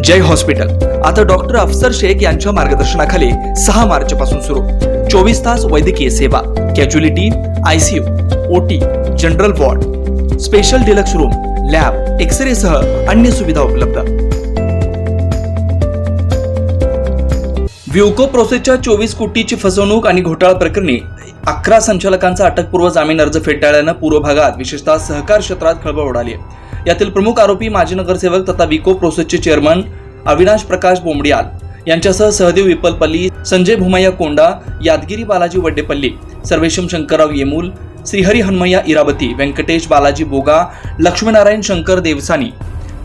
जय hospital आता doctor अफसर शेख यांच्या मार्गदर्शनाखाली 6 मार्च पासून सुरू 24 तास वैद्यकीय सेवा, casualty, ICU, OT, general ward, special deluxe room, lab, x-ray सह अन्य सुविधा उपलब्ध। व्ह्यूको प्रोसेसच्या 24 कोटीची फसवणूक आणि घोटाळा प्रकरणी 11 संचालकांचा अटकपूर्व जामीन अर्ज फेटाळल्यानं पूर्व भागात विशेषतः सहकार क्षेत्रात खळबळ उडाली आहे। यातील प्रमुख आरोपी माजी नगरसेवक तथा व्ह्यूको प्रोसेसचे चेअरमन अविनाश प्रकाश बोमडियाल यांच्यासह सहदेव विपलपल्ली, संजय भूमय्या कोंडा, यादगिरी बालाजी वड्डेपल्ली, सर्वेशम शंकरराव येमूल, श्रीहरी हनुमय्या इरावती, व्यंकटेश बालाजी बोगा, लक्ष्मीनारायण शंकर देवसानी,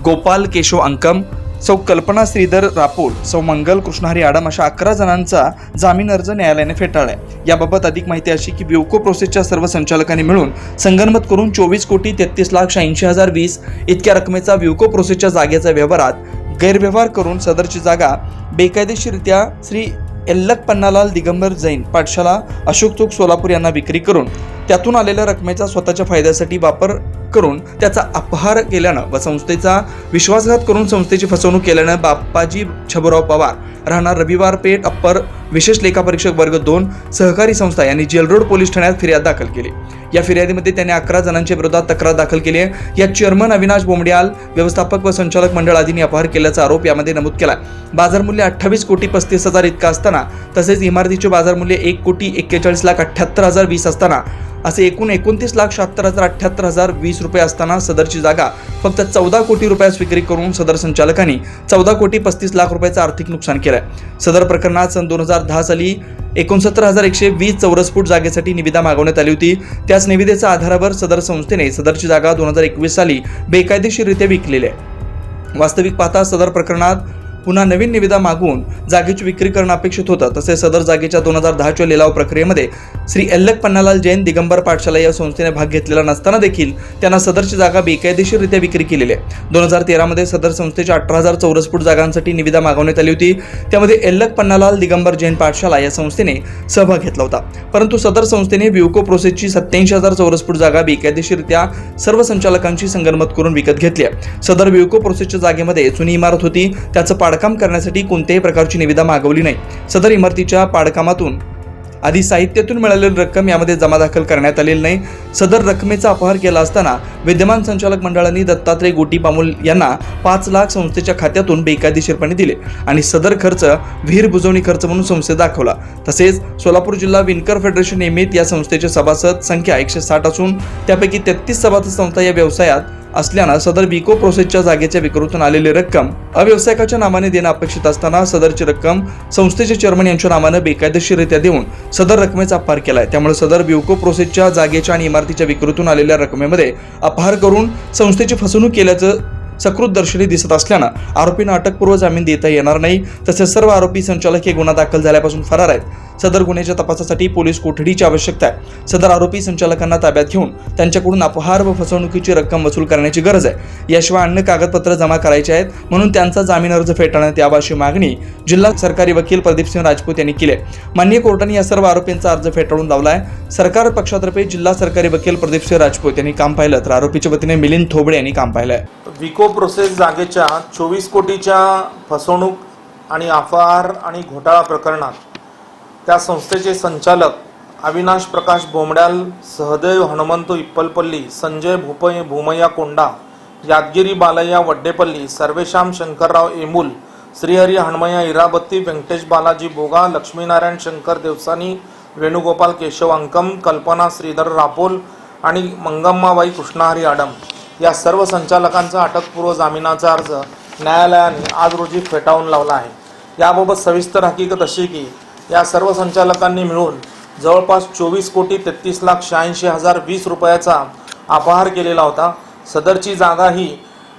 गोपाल केशव अंकम, सौ कल्पना श्रीधर रापोल, सौ मंगल कृष्णहरी आडम अशा 11 जणांचा जामीन अर्ज न्यायालयाने फेटाळलाय। याबाबत अधिक माहिती अशी की व्ह्यूको प्रोसेसच्या सर्व संचालकांनी मिळून संगनमत करून 24,33,80,020 इतक्या रकमेचा व्ह्यूको प्रोसेसच्या जागेचा व्यवहारात गैरव्यवहार करून सदरची जागा बेकायदेशीररित्या श्री एल्लक पन्नालाल दिगंबर जैन पाठशाला अशोक चौक सोलापूर यांना विक्री करून त्यातून आलेल्या रकमेचा स्वतःच्या फायद्यासाठी वापर करून त्याचा अपहार केल्यानं व संस्थेचा विश्वासघात करून संस्थेची फसवणूक केल्यानं बाप्पाजी छबुराव पवार राहणार रविवार पेठ अप्पर विशेष लेखापरीक्षक वर्ग 2 सहकारी संस्था यांनी जेलरोड पोलीस ठाण्यात फिर्याद दाखल केली। या फिर्यादीमध्ये त्यांनी 11 जणांच्या विरोधात तक्रार दाखल केली आहे। यात चेअरमन अविनाश बोमडियाल, व्यवस्थापक व संचालक मंडळ आदींनी अपहार केल्याचा आरोप यामध्ये नमूद केला। बाजार मूल्य 28,35,00,000 इतका असताना तसेच इमारतीचे बाजार मूल्य 1,41,78,020 असताना असे एकूण 29,77,78,020 रुपये असताना सदरची जागा फक्त 14 कोटी रुपयास विक्री करून सदर संचालकांनी 14,35,00,000 रुपयाचं आर्थिक नुकसान केलंय। सदर प्रकरणात सन 2010 साली 69,120 चौरस फूट जागेसाठी निविदा मागवण्यात आली होती। त्याच निविदेच्या आधारावर सदर संस्थेने सदरची जागा 2021 साली बेकायदेशीररित्या विकलेली आहे। वास्तविक पाहता सदर प्रकरणात पुन्हा नवीन निविदा मागवून जागेची विक्री करणं अपेक्षित होतं। तसेच सदर जागेच्या 2010च्या लिलाव प्रक्रियेमध्ये श्री एल्लक पन्नालाल जैन दिगंबर पाठशाला या संस्थेने भाग घेतलेला नसताना देखील त्यांना सदरची जागा बेकायदेशीररित्या विक्री केलेली आहे। 2013 मध्ये सदर संस्थेच्या 18,000 चौरस फूट जागांसाठी निविदा मागवण्यात आली होती। त्यामध्ये एल्लक पन्नालाल दिगंबर जैन पाठशाला या संस्थेने सहभाग घेतला होता, परंतु सदर संस्थेने व्ह्यूको प्रोसेसची 87,000 चौरस फूट जागा बेकायदेशीररित्या सर्व संचालकांची संगनमत करून विकत घेतली आहे। सदर व्ह्यूको प्रोसेसच्या जागेमध्ये जुनी इमारत होती, त्याचं पाडकाम करण्यासाठी कोणत्याही प्रकारची निविदा मागवली नाही। सदर इमारतीच्या पाडकामातून आधी साहित्यातून मिळालेली रक्कम यामध्ये जमा दाखल करण्यात आलेली नाही। सदर रकमेचा अपहार केला असताना विद्यमान संचालक मंडळाने दत्तात्रय गोटी पामुल यांना 5 लाख संस्थेच्या खात्यातून बेकायदेशीरपणे दिले आणि सदर खर्च विहीर बुजवणी खर्च म्हणून संस्थेत दाखवला। तसेच सोलापूर जिल्हा विणकर फेडरेशन नियमित या संस्थेचे सभासद संख्या 160 असून त्यापैकी 33 सभासद संस्था या व्यवसायात असल्यानं सदर व्ह्यूको प्रोसेसच्या जागेच्या विक्रीतून आलेली रक्कम अव्यवसायिकाच्या नावाने देणं अपेक्षित असताना सदरची रक्कम संस्थेचे चेअरमन यांच्या नावाने बेकायदेशीररित्या देऊन सदर रकमेचा अपहार केलाय। त्यामुळे सदर व्ह्यूको प्रोसेसच्या जागेच्या आणि इमारतीच्या विक्रीतून आलेल्या रकमेमध्ये अपहार करून संस्थेची फसवणूक केल्याचं सकृत दर्शनी दिसत असल्यानं आरोपींना अटकपूर्व जामीन देता येणार नाही। तसेच सर्व आरोपी संचालक हे गुन्हा दाखल झाल्यापासून फरार आहेत। सदर गुन्ह्याच्या तपासासाठी पोलीस कोठडीची आवश्यकता आहे। सदर आरोपी संचालकांना ताब्यात घेऊन त्यांच्याकडून अपहार व फसवणुकीची रक्कम वसूल करण्याची गरज आहे। याशिवाय अन्य कागदपत्र जमा करायचे आहेत, म्हणून त्यांचा जामीन अर्ज फेटाळण्यात यावा अशी मागणी जिल्हा सरकारी वकील प्रदीपसिंह राजपूत यांनी केली आहे। माननीय कोर्टाने या सर्व आरोपींचा अर्ज फेटाळून लावलाय। सरकार पक्षातर्फे जिल्हा सरकारी वकील प्रदीपसिंह राजपूत यांनी काम पाहिलं तर आरोपीच्या वतीने मिलिंद थोबडे यांनी काम पाहिलंय। व्ह्यूको प्रोसेस जागेच्या 24 कोटीच्या फसवणूक आणि अपहार आणि घोटाळा प्रकरणात त्या संस्थेचे संचालक अविनाश प्रकाश बोमड्याल, सहदेव हनुमंत इप्पलपल्ली, संजय भूमय्या कोंडा, यादगिरी बालय्या वड्डेपल्ली, सर्वेशाम शंकरराव येमूल, श्रीहरी हनुमय्या इरावती, व्यंकटेश बालाजी बोगा, लक्ष्मीनारायण शंकर देवसानी, वेणुगोपाल केशव अंकम, कल्पना श्रीधर रापोल आणि मंगम्माबाई कृष्णहरी आडम या सर्व संचालकांचा अटकपूर्व जामिनाचा अर्ज न्यायालयाने आज रोजी फेटाळून लावला आहे। याबाबत सविस्तर हकीकत अशी की या सर्व संचालकांनी मिळून जवळपास 24,33,86,020 रुपयाचा अपहार केलेला होता। सदरची जागा ही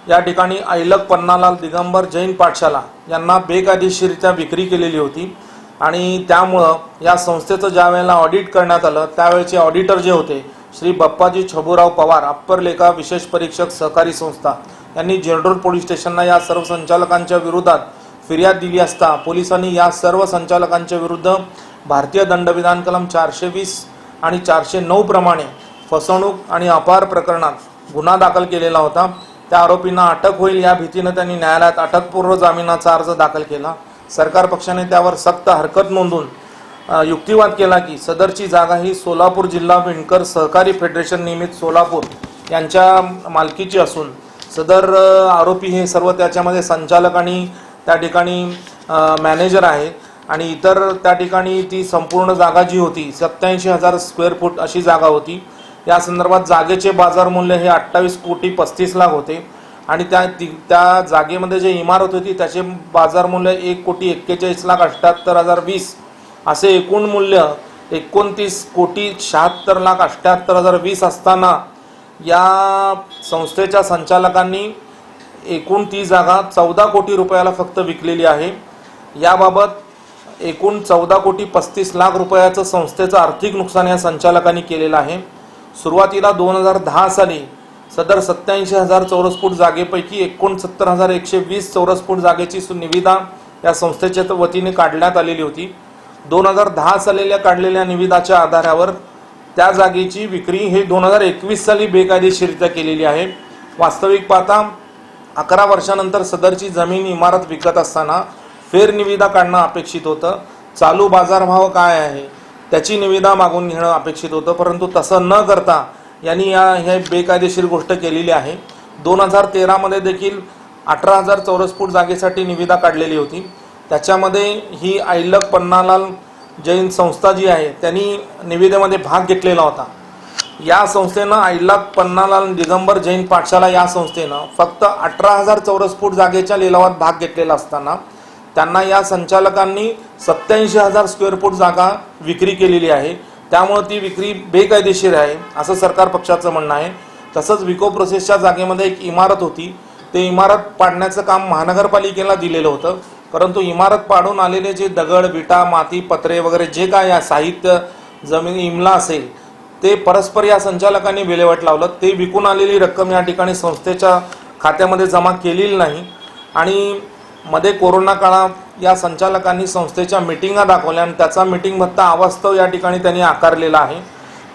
या ठिकाणी एल्लक पन्नालाल दिगंबर जैन पाठशाला यांना बेकायदेशीररित्या विक्री केलेली होती आणि त्यामुळं या संस्थेचं ज्या वेळेला ऑडिट करण्यात आलं त्यावेळेचे ऑडिटर जे होते श्री बाप्पाजी छबुराव पवार अप्पर लेखा विशेष परीक्षक सहकारी संस्था यांनी जेलरोड पोलीस स्टेशनला या सर्व संचालकांच्या विरोधात फिर्याद दिली असता पोलिसांनी या सर्व संचालकांच्या विरुद्ध भारतीय दंडविधान कलम 420 आणि 409 प्रमाणे फसवणूक आणि अपहार प्रकरणात गुन्हा दाखल केलेला होता। त्या आरोपींना अटक होईल या भीतीनं त्यांनी न्यायालयात अटकपूर्व जामिनाचा अर्ज दाखल केला. सरकार पक्षाने त्यावर सक्त हरकत नोंदवून युक्तिवाद केला की सदरची जागा ही सोलापूर जिल्हा विणकर सहकारी फेडरेशन निमित्त सोलापूर यांच्या मालकीची असून सदर आरोपी हे सर्व त्याच्यामध्ये संचालक आणि त्या ठिकाणी मॅनेजर आहेत आणि इतर त्या ठिकाणी ती संपूर्ण जागा जी होती 87,000 स्क्वेअर फूट अशी जागा होती. या संदर्भात जागेचे बाजार मूल्य हे 28,35,00,000 होते आणि त्या जागेमध्ये जे इमारत होती त्याचे बाजार मूल्य 1,41,78,020 असे एकूण मूल्य 29,76,78,020 असताना या संस्थेच्या संचालकांनी एकूण ती जागा 14 कोटी रुपयाला फक्त विकलेली आहे. याबाबत एकूण 14,35,00,000 रुपयाचं संस्थेचं आर्थिक नुकसान या संचालकांनी केलेलं आहे. सुरुवातीला 2010 साली सदर 87,000 चौरस फूट जागेपैकी 69,120 चौरस फूट जागेची निविदा या संस्थेच्या वतीने काढण्यात आलेली होती. 2010 साली काढलेल्या निविदाच्या आधारावर त्या जागेची विक्री हे 2021 साली बेकायदेशीररित्या केलेली आहे. वास्तविक पाहता 11 वर्षानंतर सदरची जमीन इमारत विकत असताना फेरनिविदा काढणं अपेक्षित होतं. चालू बाजारभाव काय आहे त्याची निविदा मागून घेणं अपेक्षित होतं, परंतु तसं न करता यांनी हे बेकायदेशीर गोष्ट केलेली आहे. 2013 मध्ये देखील 18,000 चौरस फूट जागेसाठी निविदा काढलेली होती. त्याच्यामध्ये ही ऐलक पन्नालाल जैन संस्था जी आहे त्यांनी निविदेमध्ये भाग घेतलेला होता. या संस्थेनं ऐलक पन्नालाल दिगंबर जैन पाठशाला या संस्थेनं फक्त 18,000 चौरस फूट जागेच्या लिलावात भाग घेतलेला असताना त्यांना या संचालकांनी 87,000 स्क्वेअर फूट जागा विक्री केलेली आहे. त्यामुळे ती विक्री बेकायदेशीर आहे असं सरकार पक्षाचं म्हणणं आहे. तसंच विको प्रोसेसच्या जागेमध्ये एक इमारत होती, ते इमारत पाडण्याचं काम महानगरपालिकेला दिलेलं होतं, परंतु इमारत पाडून आलेले जे दगड विटा माती पत्रे वगैरे जे काय या साहित्य जमीन इमला असेल ते परस्पर या संचालकांनी विल्हेवाट लावलं. ते विकून आलेली रक्कम या ठिकाणी संस्थेच्या खात्यामध्ये जमा केलेली नाही आणि मध्ये कोरोना काळात या संचालकांनी संस्थेच्या मिटिंगा दाखवल्या आणि त्याचा मिटिंग भत्ता अवास्तव या ठिकाणी त्यांनी आकारलेला आहे.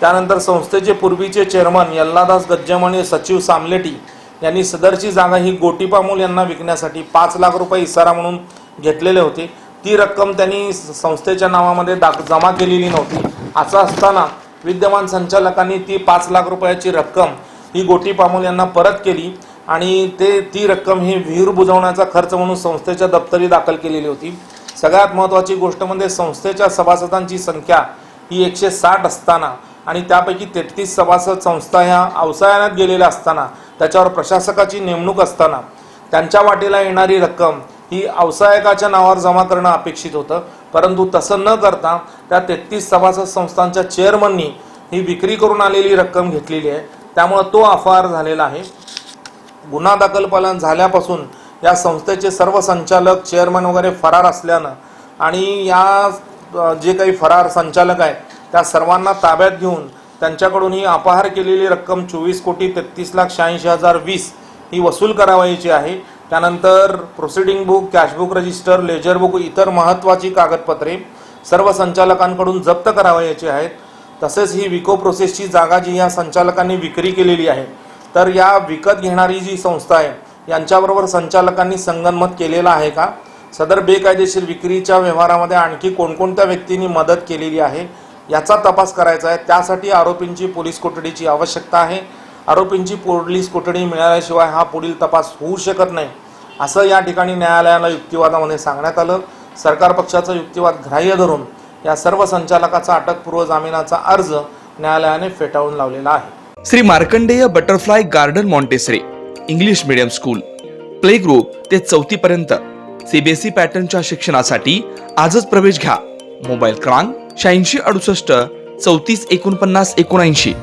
त्यानंतर संस्थेचे पूर्वीचे चेअरमन यल्लादास गज्जम आणि सचिव सामलेटी यांनी सदरची जागा ही गोटीपामोल यांना विकण्यासाठी 5 लाख रुपये इसारा म्हणून घेतलेले होते. ती रक्कम त्यांनी संस्थेच्या नावामध्ये जमा केलेली नव्हती. असं असताना विद्यमान संचालकांनी ती 5 लाख रुपयाची रक्कम ही गोटीपामोल यांना परत केली आणि ती रक्कम ही विहीर बुजवण्याचा खर्च म्हणून संस्थेच्या दप्तरी दाखल केलेली होती. सगळ्यात महत्त्वाची गोष्ट म्हणजे संस्थेच्या सभासदांची संख्या ही 160 असताना आणि त्यापैकी 33 सभासद संस्था ह्या अवसायात गेलेल्या असताना त्याच्यावर प्रशासकाची नेमणूक असताना त्यांच्या वाटेला येणारी रक्कम ही अवसायकाच्या नावावर जमा करणं अपेक्षित होतं, परंतु तसं न करता त्या 33 सभासद संस्थांच्या चेअरमननी ही विक्री करून आलेली रक्कम घेतलेली आहे. त्यामुळे तो अपहार झालेला आहे. गुन्हा दाखल झाल्यापासून या संस्थेचे सर्व संचालक चेअरमन वगैरे फरार असल्यानं आणि या जे काही फरार संचालक आहेत त्या सर्वांना ताब्यात घेऊन त्यांच्याकडून ही अपहार केलेली रक्कम 24,33,86,020 ही वसूल करावायची आहे. त्यानंतर proceeding book, cashbook register, ledger book, इतर महत्त्वाची कागदपत्रे सर्व संचालकांकडून जप्त करावायची आहेत. तसेच ही विको प्रोसेसची जागा जी या संचालकांनी विक्री केलेली आहे तर या विकत घेणारी जी संस्था आहे यांच्याबरोबर संचालकांनी संगनमत केलेला आहे का, सदर बेकायदेशीर विक्रीच्या व्यवहारामध्ये आणखी कोणकोणत्या व्यक्तींनी मदत केलेली आहे याचा तपास करायचा आहे. त्यासाठी आरोपींची पोलीस कोठडीची आवश्यकता आहे. आरोपींची पोलीस कोठडी मिळाल्याशिवाय हा पुढील तपास होऊ शकत नाही असं या ठिकाणी न्यायालयाला युक्तिवादामध्ये सांगण्यात आलं. सरकार पक्षाचा युक्तिवाद ग्राह्य धरून या सर्व संचालकाचा अटकपूर्व जामिनाचा अर्ज न्यायालयाने फेटाळून लावलेला आहे. Shri Markandey butterfly garden Montessori English medium school play group ते 4थी पर्यंत सीबीएसई पॅटर्नच्या शिक्षणासाठी आजच प्रवेश घ्या. मोबाईल क्रमांक 8668 34 49 79.